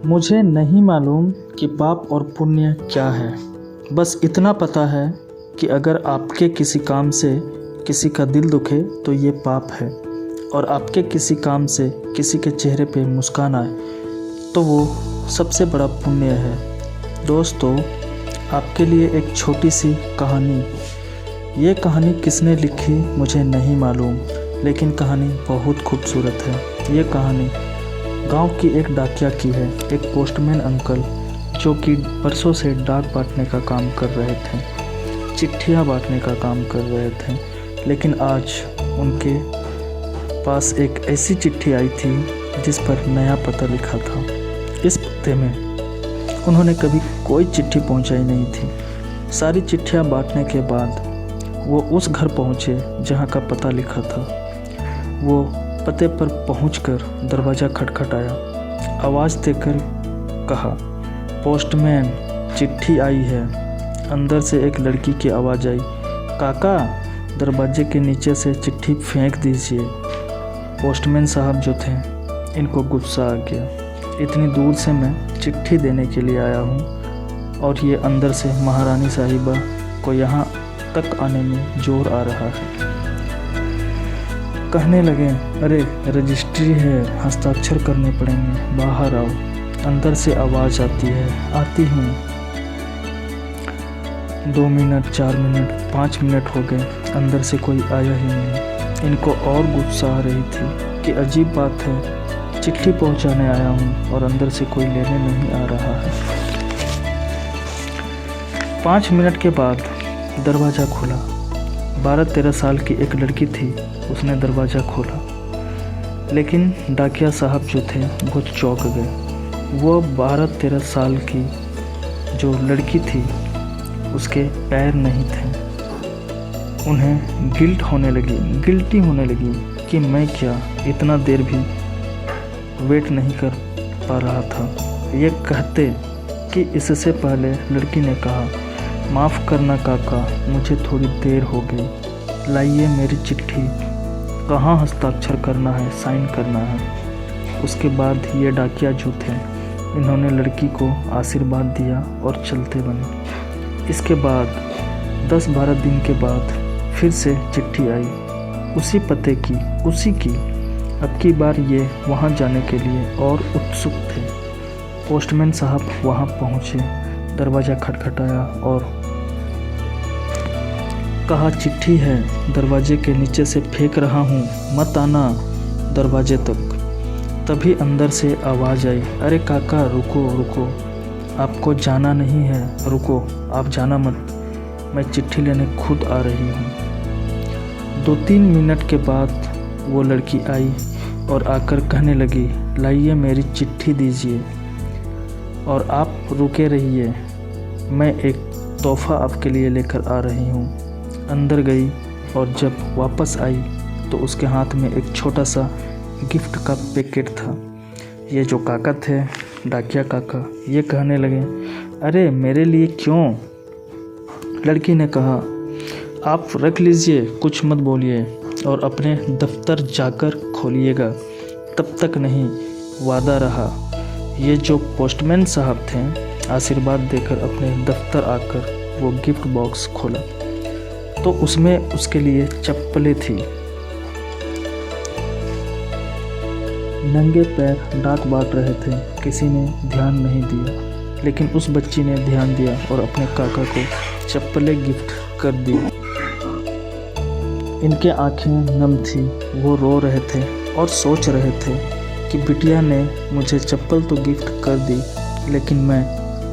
मुझे नहीं मालूम कि पाप और पुण्य क्या है। बस इतना पता है कि अगर आपके किसी काम से किसी का दिल दुखे तो ये पाप है, और आपके किसी काम से किसी के चेहरे पे मुस्कान आए तो वो सबसे बड़ा पुण्य है। दोस्तों, आपके लिए एक छोटी सी कहानी। ये कहानी किसने लिखी मुझे नहीं मालूम, लेकिन कहानी बहुत खूबसूरत है। ये कहानी गांव की एक डाकिया की है। एक पोस्टमैन अंकल जो कि बरसों से डाक बांटने का काम कर रहे थे, चिट्ठियां बांटने का काम कर रहे थे, लेकिन आज उनके पास एक ऐसी चिट्ठी आई थी जिस पर नया पता लिखा था। इस पते में उन्होंने कभी कोई चिट्ठी पहुंचाई नहीं थी। सारी चिट्ठियां बांटने के बाद वो उस घर पहुंचे जहां का पता लिखा था। वो पते पर पहुंचकर दरवाज़ा खटखटाया। आवाज़ देकर कहा, पोस्टमैन, चिट्ठी आई है। अंदर से एक लड़की की आवाज़ आई, काका, दरवाजे के नीचे से चिट्ठी फेंक दीजिए। पोस्टमैन साहब जो थे, इनको गुस्सा आ गया। इतनी दूर से मैं चिट्ठी देने के लिए आया हूँ और ये अंदर से महारानी साहिबा को यहाँ तक आने में जोर आ रहा है। कहने लगे, अरे रजिस्ट्री है, हस्ताक्षर करने पड़ेंगे, बाहर आओ। अंदर से आवाज़ आती है, आती हूँ। 2 मिनट, 4 मिनट, 5 मिनट हो गए, अंदर से कोई आया ही नहीं। इनको और गुस्सा आ रही थी कि अजीब बात है, चिट्ठी पहुँचाने आया हूँ और अंदर से कोई लेने नहीं आ रहा है। 5 मिनट के बाद दरवाज़ा खुला। 12-13 साल की एक लड़की थी, उसने दरवाज़ा खोला, लेकिन डाकिया साहब जो थे वो चौंक गए। वो 12-13 साल की जो लड़की थी उसके पैर नहीं थे। उन्हें गिल्टी होने लगी कि मैं क्या इतना देर भी वेट नहीं कर पा रहा था। ये कहते कि इससे पहले लड़की ने कहा, माफ़ करना काका, मुझे थोड़ी देर हो गई। लाइए मेरी चिट्ठी, कहाँ हस्ताक्षर करना है, साइन करना है। उसके बाद ये डाकिया जो थे, इन्होंने लड़की को आशीर्वाद दिया और चलते बने। इसके बाद 10-12 दिन के बाद फिर से चिट्ठी आई, उसी पते की, उसी की। अब की बार ये वहाँ जाने के लिए और उत्सुक थे। पोस्टमैन साहब वहाँ पहुँचे, दरवाज़ा खटखटाया और कहा, चिट्ठी है, दरवाजे के नीचे से फेंक रहा हूँ, मत आना दरवाजे तक। तभी अंदर से आवाज़ आई, अरे काका, रुको रुको, आपको जाना नहीं है, रुको, आप जाना मत, मैं चिट्ठी लेने खुद आ रही हूँ। 2-3 मिनट के बाद वो लड़की आई और आकर कहने लगी, लाइए मेरी चिट्ठी दीजिए और आप रुके रहिए, मैं एक तोहफ़ा आपके लिए लेकर आ रही हूँ। अंदर गई और जब वापस आई तो उसके हाथ में एक छोटा सा गिफ्ट का पैकेट था। ये जो काका थे, डाकिया काका, ये कहने लगे, अरे मेरे लिए क्यों? लड़की ने कहा, आप रख लीजिए, कुछ मत बोलिए और अपने दफ्तर जाकर खोलिएगा। तब तक नहीं, वादा रहा। ये जो पोस्टमैन साहब थे, आशीर्वाद देकर अपने दफ्तर आकर वो गिफ्ट बॉक्स खोला तो उसमें उसके लिए चप्पलें थी। नंगे पैर डाक बांट रहे थे, किसी ने ध्यान नहीं दिया, लेकिन उस बच्ची ने ध्यान दिया और अपने काका को चप्पलें गिफ्ट कर दी। इनके आंखें नम थी, वो रो रहे थे और सोच रहे थे कि बिटिया ने मुझे चप्पल तो गिफ्ट कर दी, लेकिन मैं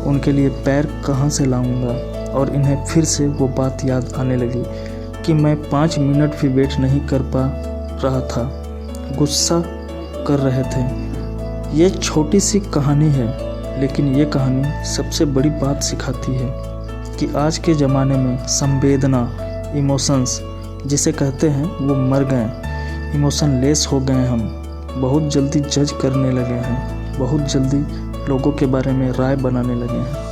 उनके लिए पैर कहाँ से लाऊंगा। और इन्हें फिर से वो बात याद आने लगी कि मैं 5 मिनट भी वेट नहीं कर पा रहा था। गुस्सा कर रहे थे। ये छोटी सी कहानी है, लेकिन ये कहानी सबसे बड़ी बात सिखाती है कि आज के ज़माने में संवेदना, इमोशंस जिसे कहते हैं, वो मर गए। इमोशन लेस हो गए हम, बहुत जल्दी जज करने लगे हैं, बहुत जल्दी लोगों के बारे में राय बनाने लगे हैं।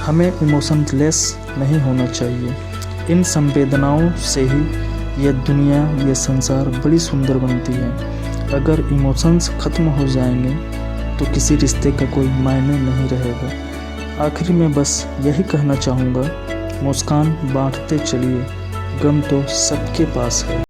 हमें इमोशन लेस नहीं होना चाहिए। इन संवेदनाओं से ही ये दुनिया, ये संसार बड़ी सुंदर बनती है। अगर इमोशंस ख़त्म हो जाएंगे तो किसी रिश्ते का कोई मायने नहीं रहेगा। आखिरी में बस यही कहना चाहूँगा, मुस्कान बांटते चलिए, गम तो सबके पास है।